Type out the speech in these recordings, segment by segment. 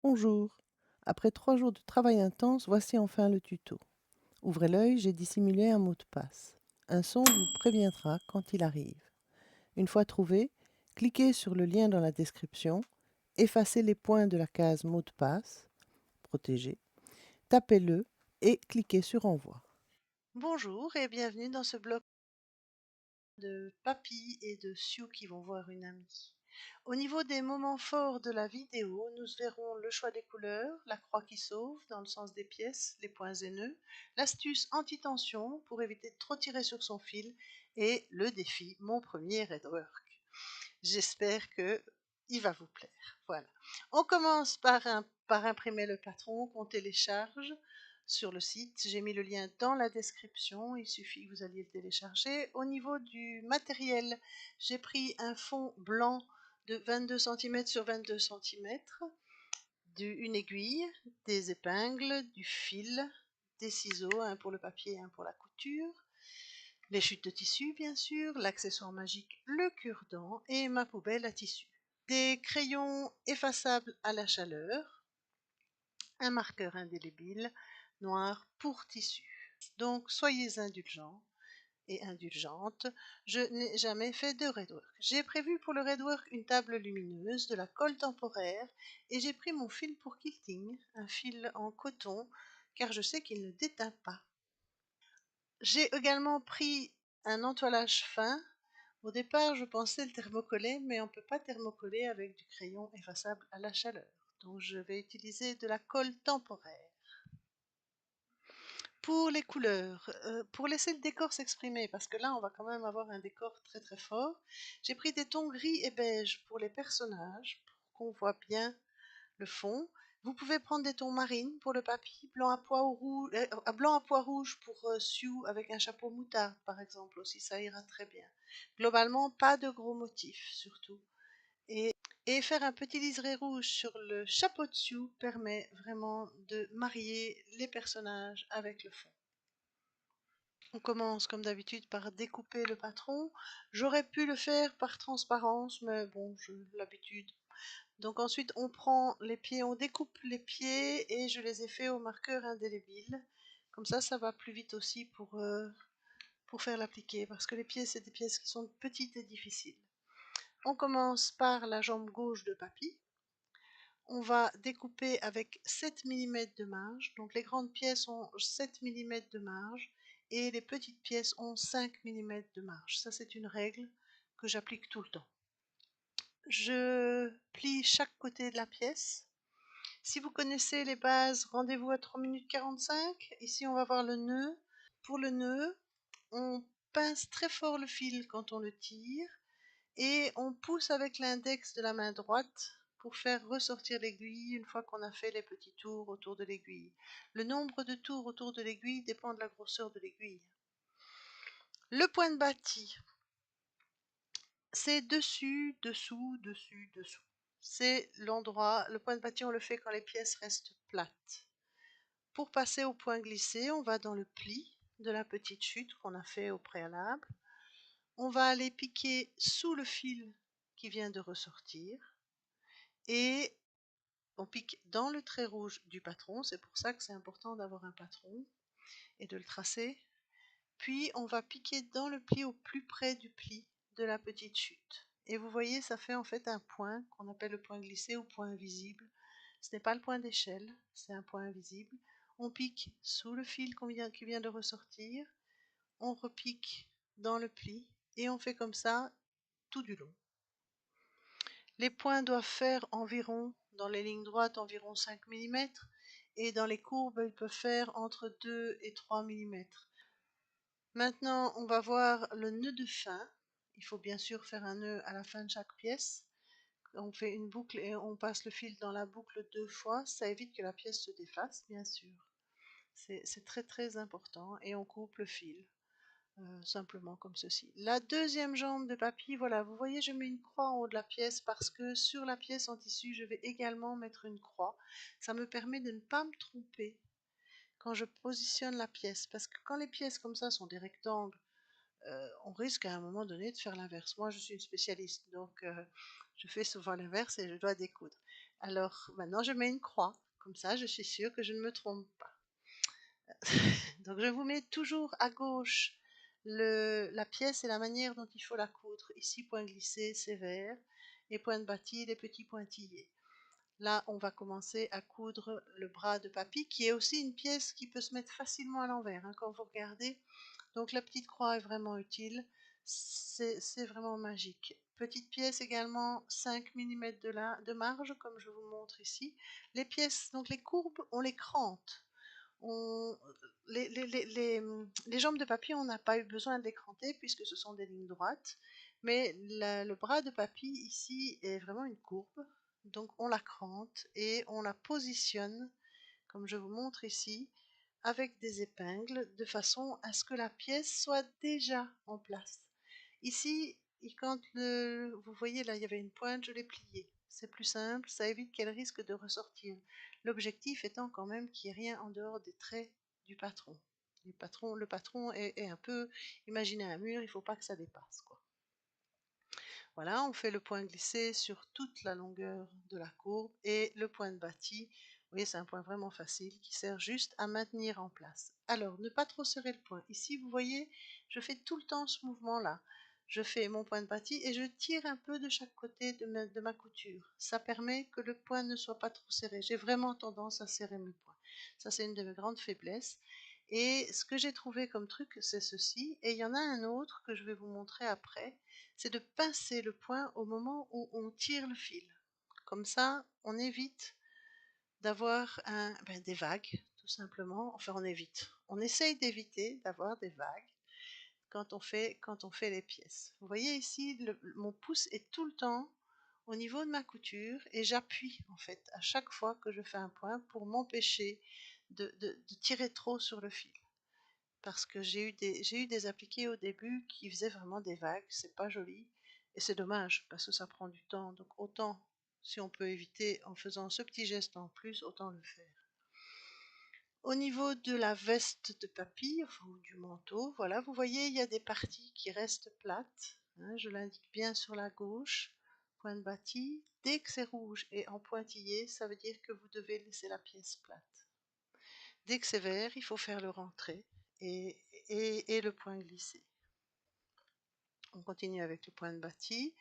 Bonjour. Après 3 jours de travail intense, voici enfin le tuto. Ouvrez l'œil, j'ai dissimulé un mot de passe. Un son vous préviendra quand il arrive. Une fois trouvé, cliquez sur le lien dans la description, effacez les points de la case mot de passe, protégé, tapez-le et cliquez sur envoi. Bonjour et bienvenue dans ce blog de Papy et de Sue qui vont voir une amie. Au niveau des moments forts de la vidéo, nous verrons le choix des couleurs, la croix qui sauve dans le sens des pièces, les points et nœuds, l'astuce anti-tension pour éviter de trop tirer sur son fil et le défi Mon premier Redwork. J'espère que il va vous plaire. Voilà. On commence par imprimer le patron qu'on télécharge sur le site. J'ai mis le lien dans la description. Il suffit que vous alliez le télécharger. Au niveau du matériel, j'ai pris un fond blanc de 22 cm sur 22 cm, une aiguille, des épingles, du fil, des ciseaux, un pour le papier et un pour la couture, les chutes de tissu bien sûr, l'accessoire magique, le cure-dent et ma poubelle à tissu. Des crayons effaçables à la chaleur, un marqueur indélébile noir pour tissu. Donc soyez indulgents et indulgente, je n'ai jamais fait de redwork. J'ai prévu pour le redwork une table lumineuse, de la colle temporaire et j'ai pris mon fil pour quilting, un fil en coton car je sais qu'il ne déteint pas. J'ai également pris un entoilage fin. Au départ, je pensais le thermocoller, mais on ne peut pas thermocoller avec du crayon effaçable à la chaleur. Donc je vais utiliser de la colle temporaire. Pour les couleurs, pour laisser le décor s'exprimer, parce que là on va quand même avoir un décor très très fort, j'ai pris des tons gris et beige pour les personnages, pour qu'on voit bien le fond. Vous pouvez prendre des tons marines pour le papy, blanc à pois rouge pour Sue avec un chapeau moutarde par exemple aussi, ça ira très bien. Globalement, pas de gros motifs surtout. Et faire un petit liseré rouge sur le chapeau de Sue permet vraiment de marier les personnages avec le fond. On commence comme d'habitude par découper le patron. J'aurais pu le faire par transparence, mais bon, j'ai l'habitude. Donc ensuite, on prend les pieds, on découpe les pieds et je les ai fait au marqueur indélébile. Comme ça va plus vite aussi pour faire l'appliquer, parce que les pieds, c'est des pièces qui sont petites et difficiles. On commence par la jambe gauche de papy. On va découper avec 7 mm de marge. Donc les grandes pièces ont 7 mm de marge et les petites pièces ont 5 mm de marge. Ça, c'est une règle que j'applique tout le temps. Je plie chaque côté de la pièce. Si vous connaissez les bases, rendez-vous à 3 minutes 45. Ici, on va voir le nœud. Pour le nœud, on pince très fort le fil quand on le tire et on pousse avec l'index de la main droite pour faire ressortir l'aiguille une fois qu'on a fait les petits tours autour de l'aiguille. Le nombre de tours autour de l'aiguille dépend de la grosseur de l'aiguille. Le point de bâti, c'est dessus, dessous, dessus, dessous. C'est l'endroit, le point de bâti, on le fait quand les pièces restent plates. Pour passer au point glissé, on va dans le pli de la petite chute qu'on a fait au préalable. On va aller piquer sous le fil qui vient de ressortir et on pique dans le trait rouge du patron. C'est pour ça que c'est important d'avoir un patron et de le tracer. Puis on va piquer dans le pli au plus près du pli de la petite chute. Et vous voyez, ça fait en fait un point qu'on appelle le point glissé ou point invisible. Ce n'est pas le point d'échelle, c'est un point invisible. On pique sous le fil qui vient de ressortir, on repique dans le pli et on fait comme ça tout du long. Les points doivent faire environ, dans les lignes droites, environ 5 mm et dans les courbes, ils peuvent faire entre 2 et 3 mm. Maintenant, on va voir le nœud de fin. Il faut bien sûr faire un nœud à la fin de chaque pièce. On fait une boucle et on passe le fil dans la boucle 2 fois. Ça évite que la pièce se défasse, bien sûr. C'est très très important. Et on coupe le fil, simplement comme ceci. La deuxième jambe de papy, voilà, vous voyez, je mets une croix en haut de la pièce parce que sur la pièce en tissu, je vais également mettre une croix. Ça me permet de ne pas me tromper quand je positionne la pièce. Parce que quand les pièces comme ça sont des rectangles, on risque à un moment donné de faire l'inverse. Moi, je suis une spécialiste, donc je fais souvent l'inverse et je dois découdre. Alors maintenant je mets une croix, comme ça je suis sûre que je ne me trompe pas. Donc je vous mets toujours à gauche la pièce et la manière dont il faut la coudre. Ici, point glissé, sévère, et point de bâti, les petits pointillés. Là, on va commencer à coudre le bras de papy, qui est aussi une pièce qui peut se mettre facilement à l'envers, hein, quand vous regardez. Donc la petite croix est vraiment utile, c'est vraiment magique. Petite pièce également, 5 mm de marge, comme je vous montre ici. Les pièces, donc les courbes, on les crante. On, les jambes de papy, on n'a pas eu besoin de les cranter puisque ce sont des lignes droites. Mais le bras de papy ici est vraiment une courbe. Donc on la crante et on la positionne, comme je vous montre ici, avec des épingles de façon à ce que la pièce soit déjà en place. Ici, quand vous voyez là, il y avait une pointe, je l'ai pliée. C'est plus simple, ça évite qu'elle risque de ressortir. L'objectif étant quand même qu'il n'y ait rien en dehors des traits du patron. Le patron est un peu, imaginez un mur, il ne faut pas que ça dépasse, quoi. Voilà, on fait le point glissé sur toute la longueur de la courbe et le point de bâti. Vous voyez, c'est un point vraiment facile qui sert juste à maintenir en place. Alors, ne pas trop serrer le point. Ici, vous voyez, je fais tout le temps ce mouvement-là. Je fais mon point de bâti et je tire un peu de chaque côté de ma couture. Ça permet que le point ne soit pas trop serré. J'ai vraiment tendance à serrer mes points. Ça, c'est une de mes grandes faiblesses. Et ce que j'ai trouvé comme truc, c'est ceci. Et il y en a un autre que je vais vous montrer après, c'est de pincer le point au moment où on tire le fil. Comme ça, on évite d'avoir des vagues, tout simplement. Enfin, on évite. On essaye d'éviter d'avoir des vagues quand on fait les pièces. Vous voyez ici, mon pouce est tout le temps au niveau de ma couture et j'appuie en fait à chaque fois que je fais un point pour m'empêcher de tirer trop sur le fil. Parce que j'ai eu des appliqués au début qui faisaient vraiment des vagues, c'est pas joli et c'est dommage parce que ça prend du temps. Donc autant, si on peut éviter en faisant ce petit geste en plus, autant le faire. Au niveau de la veste de papy, enfin, ou du manteau, voilà, vous voyez, il y a des parties qui restent plates, hein, je l'indique bien sur la gauche, point de bâti. Dès que c'est rouge et en pointillé, ça veut dire que vous devez laisser la pièce plate. Dès que c'est vert, il faut faire le rentré et, et le point glissé. On continue avec le point de bâti.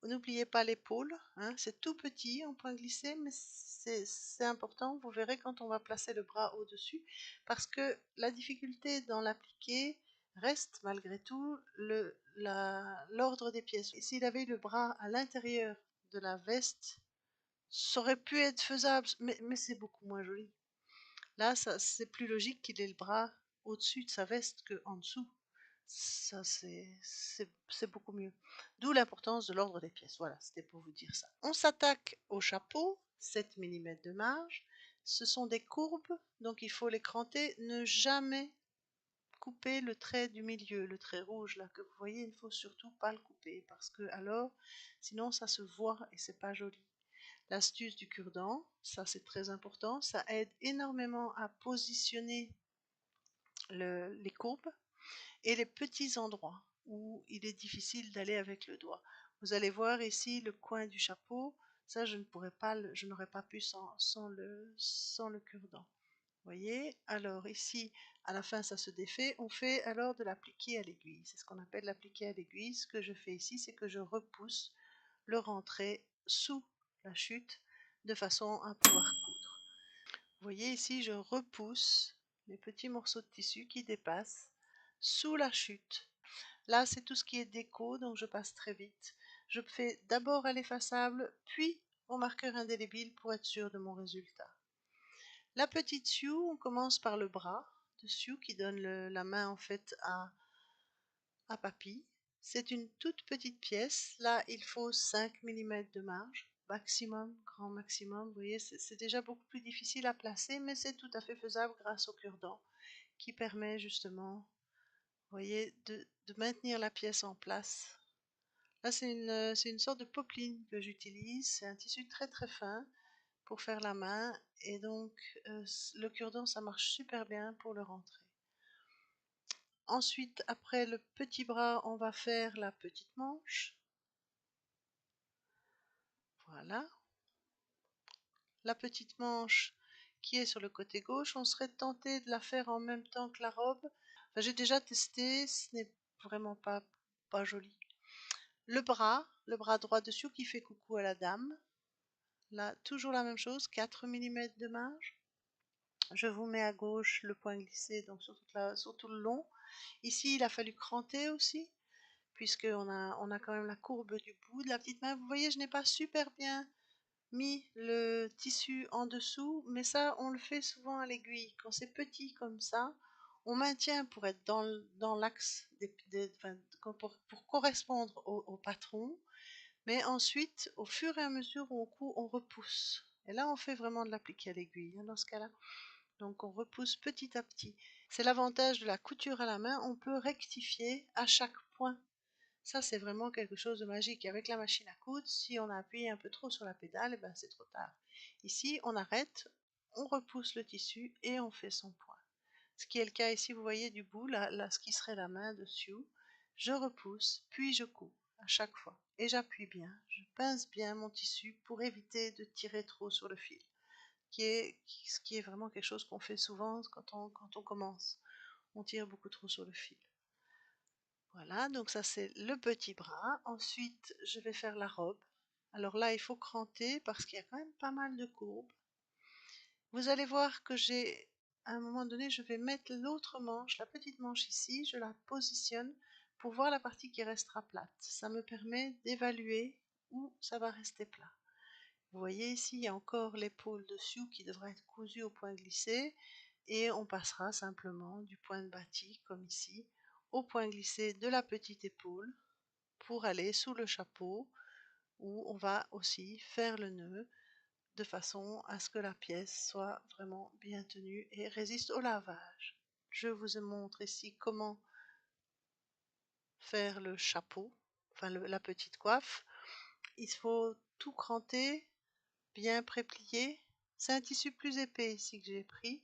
N'oubliez pas l'épaule, hein, c'est tout petit en point glissé, mais c'est important. Vous verrez quand on va placer le bras au-dessus, parce que la difficulté dans l'appliquer reste malgré tout l'ordre des pièces. S'il avait eu le bras à l'intérieur de la veste, ça aurait pu être faisable, mais c'est beaucoup moins joli. Là, c'est plus logique qu'il ait le bras au-dessus de sa veste qu'en dessous. Ça, c'est beaucoup mieux. D'où l'importance de l'ordre des pièces. Voilà, c'était pour vous dire ça. On s'attaque au chapeau, 7 mm de marge. Ce sont des courbes, donc il faut les cranter. Ne jamais couper le trait du milieu, le trait rouge là que vous voyez, il ne faut surtout pas le couper parce que alors, sinon ça se voit et c'est pas joli. L'astuce du cure-dent, ça c'est très important, ça aide énormément à positionner les courbes et les petits endroits où il est difficile d'aller avec le doigt. Vous allez voir ici le coin du chapeau, ça je n'aurais pas pu sans le cure-dent. Vous voyez, alors ici à la fin ça se défait, on fait alors de l'appliqué à l'aiguille, c'est ce qu'on appelle l'appliqué à l'aiguille. Ce que je fais ici, c'est que je repousse le rentré sous la chute de façon à pouvoir coudre. Vous voyez ici, je repousse les petits morceaux de tissu qui dépassent sous la chute. Là, c'est tout ce qui est déco, donc je passe très vite. Je fais d'abord à l'effaçable, puis au marqueur indélébile pour être sûr de mon résultat. La petite Sioux, on commence par le bras de Sioux qui donne la main en fait à papy. C'est une toute petite pièce. Là, il faut 5 mm de marge, maximum, grand maximum. Vous voyez, c'est déjà beaucoup plus difficile à placer, mais c'est tout à fait faisable grâce au cure-dent qui permet justement, vous voyez, de maintenir la pièce en place. Là, c'est une sorte de popeline que j'utilise. C'est un tissu très très fin pour faire la main. Et donc, le cure-dent, ça marche super bien pour le rentrer. Ensuite, après le petit bras, on va faire la petite manche. Voilà. la petite manche qui est sur le côté gauche, on serait tenté de la faire en même temps que la robe. Enfin, j'ai déjà testé, ce n'est vraiment pas joli. Le bras droit dessus qui fait coucou à la dame. Là, toujours la même chose, 4 millimètres de marge. Je vous mets à gauche le point glissé, donc sur tout le long. Ici, il a fallu cranter aussi, on a quand même la courbe du bout de la petite main. Vous voyez, je n'ai pas super bien mis le tissu en dessous, mais ça, on le fait souvent à l'aiguille. Quand c'est petit comme ça, on maintient pour être dans l'axe, pour correspondre au patron, mais ensuite, au fur et à mesure où on coud, on repousse. Et là, on fait vraiment de l'appliquer à l'aiguille, hein, dans ce cas-là. Donc, on repousse petit à petit. C'est l'avantage de la couture à la main, on peut rectifier à chaque point. Ça, c'est vraiment quelque chose de magique. Avec la machine à coudre, si on a appuyé un peu trop sur la pédale, eh ben, c'est trop tard. Ici, on arrête, on repousse le tissu et on fait son point. Ce qui est le cas ici, vous voyez du bout, là, ce qui serait la main dessus. Je repousse, puis je couds à chaque fois. Et j'appuie bien, je pince bien mon tissu pour éviter de tirer trop sur le fil. Ce qui est vraiment quelque chose qu'on fait souvent quand on commence. On tire beaucoup trop sur le fil. Voilà, donc ça c'est le petit bras. Ensuite, je vais faire la robe. Alors là, il faut cranter parce qu'il y a quand même pas mal de courbes. Vous allez voir que à un moment donné, je vais mettre l'autre manche, la petite manche ici, je la positionne pour voir la partie qui restera plate. Ça me permet d'évaluer où ça va rester plat. Vous voyez ici, il y a encore l'épaule dessus qui devra être cousue au point glissé et on passera simplement du point de bâti, comme ici, au point glissé de la petite épaule pour aller sous le chapeau où on va aussi faire le nœud de façon à ce que la pièce soit vraiment bien tenue et résiste au lavage. Je vous montre ici comment faire le chapeau, enfin la petite coiffe. Il faut tout cranter, bien préplié. C'est un tissu plus épais ici que j'ai pris.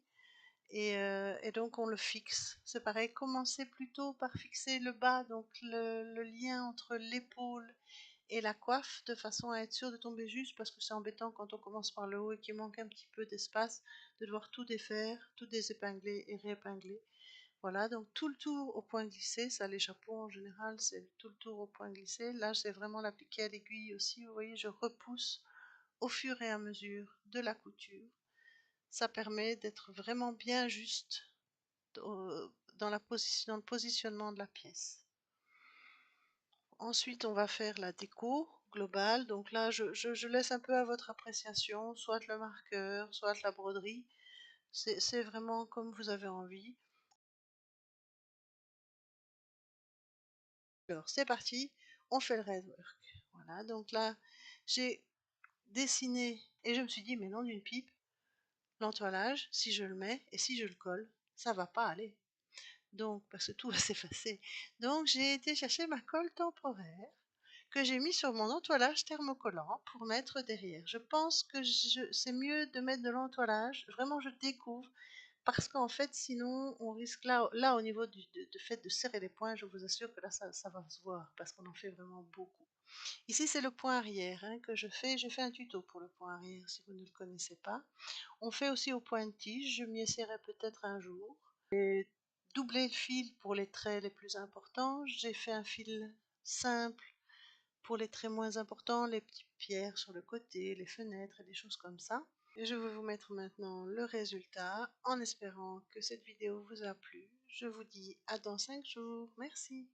Et donc on le fixe. C'est pareil, commencez plutôt par fixer le bas, donc le lien entre l'épaule et la coiffe, de façon à être sûr de tomber juste, parce que c'est embêtant quand on commence par le haut et qu'il manque un petit peu d'espace, de devoir tout défaire, tout désépingler et réépingler. Voilà, donc tout le tour au point glissé, ça les chapeaux en général, c'est tout le tour au point glissé. Là, c'est vraiment l'appliquer à l'aiguille aussi, vous voyez, je repousse au fur et à mesure de la couture. Ça permet d'être vraiment bien juste dans le positionnement de la pièce. Ensuite, on va faire la déco globale. Donc là, je laisse un peu à votre appréciation, soit le marqueur, soit la broderie. C'est vraiment comme vous avez envie. Alors, c'est parti, on fait le redwork. Voilà, donc là, j'ai dessiné et je me suis dit, mais non d'une pipe, l'entoilage, si je le mets et si je le colle, ça va pas aller. Donc, parce que tout va s'effacer. Donc, j'ai été chercher ma colle temporaire que j'ai mis sur mon entoilage thermocollant pour mettre derrière. Je pense que c'est mieux de mettre de l'entoilage. Vraiment, je découvre. Parce qu'en fait, sinon, on risque là au niveau de fait de serrer les poings, je vous assure que là, ça va se voir parce qu'on en fait vraiment beaucoup. Ici, c'est le point arrière hein, que je fais. J'ai fait un tuto pour le point arrière si vous ne le connaissez pas. On fait aussi au point de tige. Je m'y essaierai peut-être un jour. J'ai doublé le fil pour les traits les plus importants. J'ai fait un fil simple pour les traits moins importants, les petites pierres sur le côté, les fenêtres et des choses comme ça. Et je vais vous mettre maintenant le résultat en espérant que cette vidéo vous a plu. Je vous dis à dans 5 jours. Merci.